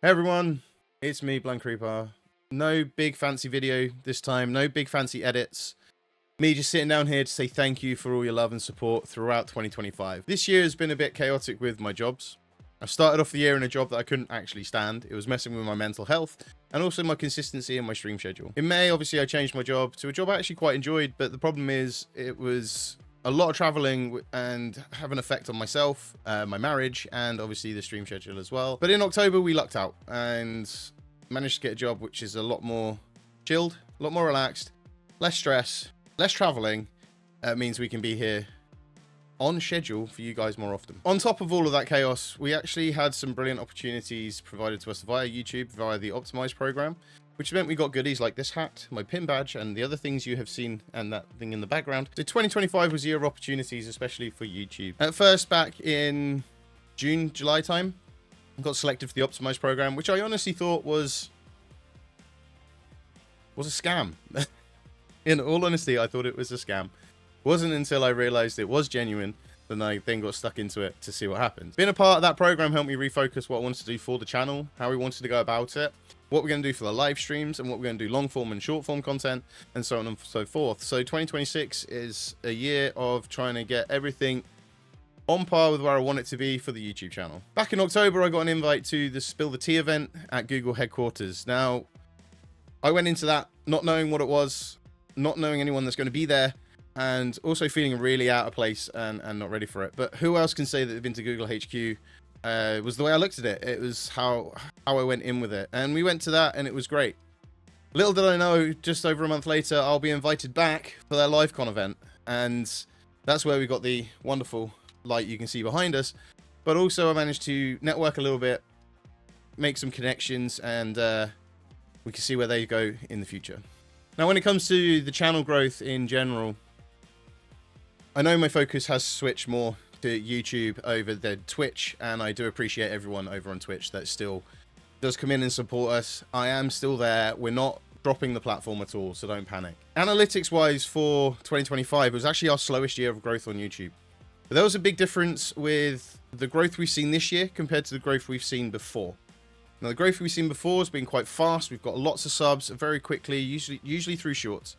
Hey everyone, it's me, Blank Creeper. No big fancy video this time, no big fancy edits. Me just sitting down here to say thank you for all your love and support throughout 2025. This year has been a bit chaotic with my jobs. I started off the year in a job that I couldn't actually stand. It was messing with my mental health and also my consistency and my stream schedule. In May, obviously, I changed my job to a job I actually quite enjoyed, but the problem is it was a lot of traveling and have an effect on myself, my marriage, and obviously the stream schedule as well. But in October, we lucked out and managed to get a job which is a lot more chilled, a lot more relaxed, less stress, less traveling. Means we can be here on schedule for you guys more often. On top of all of that chaos, we actually had some brilliant opportunities provided to us via YouTube, via the Optimize program, which meant we got goodies like this hat, my pin badge, and the other things you have seen, and that thing in the background. So 2025 was a year of opportunities, especially for YouTube. At first, back in June, July time, I got selected for the Optimize program, which I honestly thought was a scam. In all honesty, I thought it was a scam. It wasn't until I realized it was genuine that I then got stuck into it to see what happened. Being a part of that program helped me refocus what I wanted to do for the channel, how we wanted to go about it, what we're going to do for the live streams, and what we're going to do long form and short form content, and so on and so forth. So 2026 is a year of trying to get everything on par with where I want it to be for the YouTube channel. Back in October, I got an invite to the Spill the Tea event at Google headquarters. Now, I went into that not knowing what it was, not knowing anyone that's going to be there, and also feeling really out of place and not ready for it. But who else can say that they've been to Google HQ? Was the way I looked at it. It was how I went in with it. And we went to that and it was great. Little did I know, just over a month later, I'll be invited back for their LiveCon event. And that's where we got the wonderful light you can see behind us. But also I managed to network a little bit, make some connections, and we can see where they go in the future. Now, when it comes to the channel growth in general, I know my focus has switched more to YouTube over the Twitch, and I do appreciate everyone over on Twitch that still does come in and support us. I am still there. We're not dropping the platform at all, so don't panic. Analytics wise for 2025, it was actually our slowest year of growth on YouTube. But there was a big difference with the growth we've seen this year compared to the growth we've seen before. Now, the growth we've seen before has been quite fast. We've got lots of subs very quickly, usually through shorts.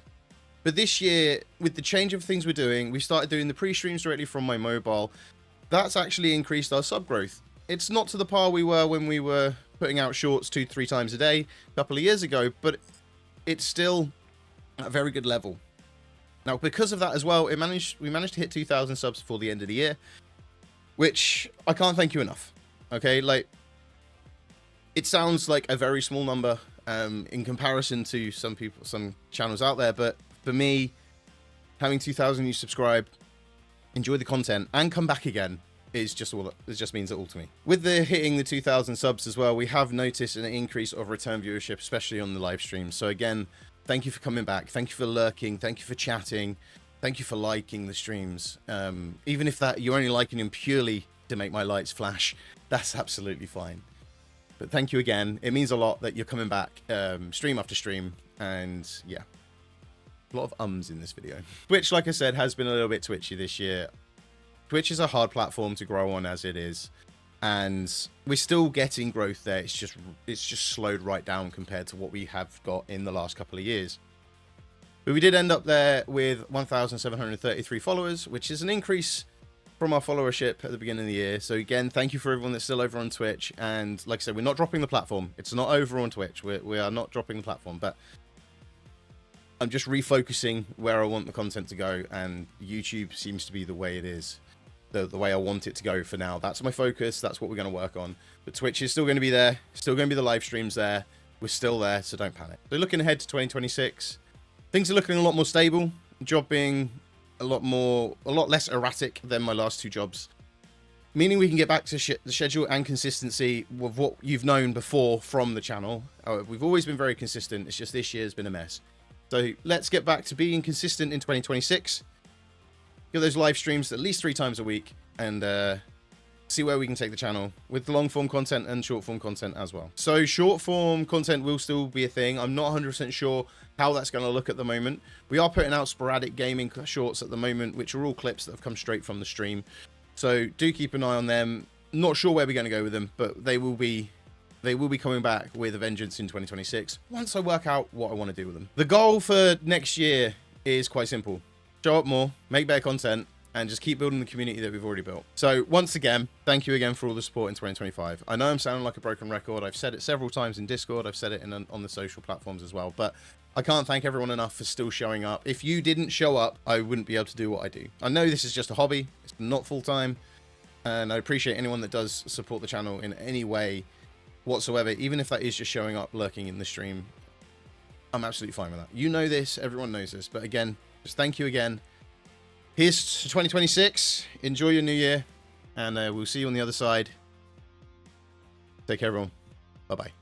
But this year, with the change of things we're doing, we started doing the pre-streams directly from my mobile. That's actually increased our sub growth. It's not to the par we were when we were putting out shorts 2-3 times a day a couple of years ago, but it's still at a very good level. Now, because of that as well, we managed to hit 2,000 subs before the end of the year, which I can't thank you enough. Okay, like, it sounds like a very small number in comparison to some channels out there, but for me, having 2,000 you subscribe, enjoy the content, and come back again is just all. It just means it all to me. With the hitting the 2,000 subs as well, we have noticed an increase of return viewership, especially on the live streams. So again, thank you for coming back. Thank you for lurking. Thank you for chatting. Thank you for liking the streams. Even if that you're only liking them purely to make my lights flash, that's absolutely fine. But thank you again. It means a lot that you're coming back stream after stream, and yeah. A lot of ums in this video. Twitch, like I said, has been a little bit twitchy this year. Twitch is a hard platform to grow on as it is, and we're still getting growth there. It's just slowed right down compared to what we have got in the last couple of years. But we did end up there with 1,733 followers, which is an increase from our followership at the beginning of the year. So again, thank you for everyone that's still over on Twitch. And like I said, we're not dropping the platform. It's not over on Twitch. We are not dropping the platform, but I'm just refocusing where I want the content to go, and YouTube seems to be the way it is, the way I want it to go for now. That's my focus. That's what we're going to work on. But Twitch is still going to be there. Still going to be the live streams there. We're still there, so don't panic. So looking ahead to 2026, things are looking a lot more stable. Job being a lot less erratic than my last two jobs, meaning we can get back to the schedule and consistency with what you've known before from the channel. We've always been very consistent. It's just this year's been a mess. So let's get back to being consistent in 2026. Get those live streams at least 3 times a week, and see where we can take the channel with the long form content and short form content as well. So short form content will still be a thing. I'm not 100% sure how that's going to look at the moment. We are putting out sporadic gaming shorts at the moment, which are all clips that have come straight from the stream. So do keep an eye on them. Not sure where we're going to go with them, but they will be they will be coming back with a vengeance in 2026 once I work out what I want to do with them. The goal for next year is quite simple. Show up more, make better content, and just keep building the community that we've already built. So once again, thank you again for all the support in 2025. I know I'm sounding like a broken record. I've said it several times in Discord. I've said it on the social platforms as well. But I can't thank everyone enough for still showing up. If you didn't show up, I wouldn't be able to do what I do. I know this is just a hobby. It's not full-time. And I appreciate anyone that does support the channel in any way whatsoever, even if that is just showing up, lurking in the stream. I'm absolutely fine with that. You know this. Everyone knows this. But again, just thank you again. Here's to 2026. Enjoy your new year. And we'll see you on the other side. Take care, everyone. Bye-bye.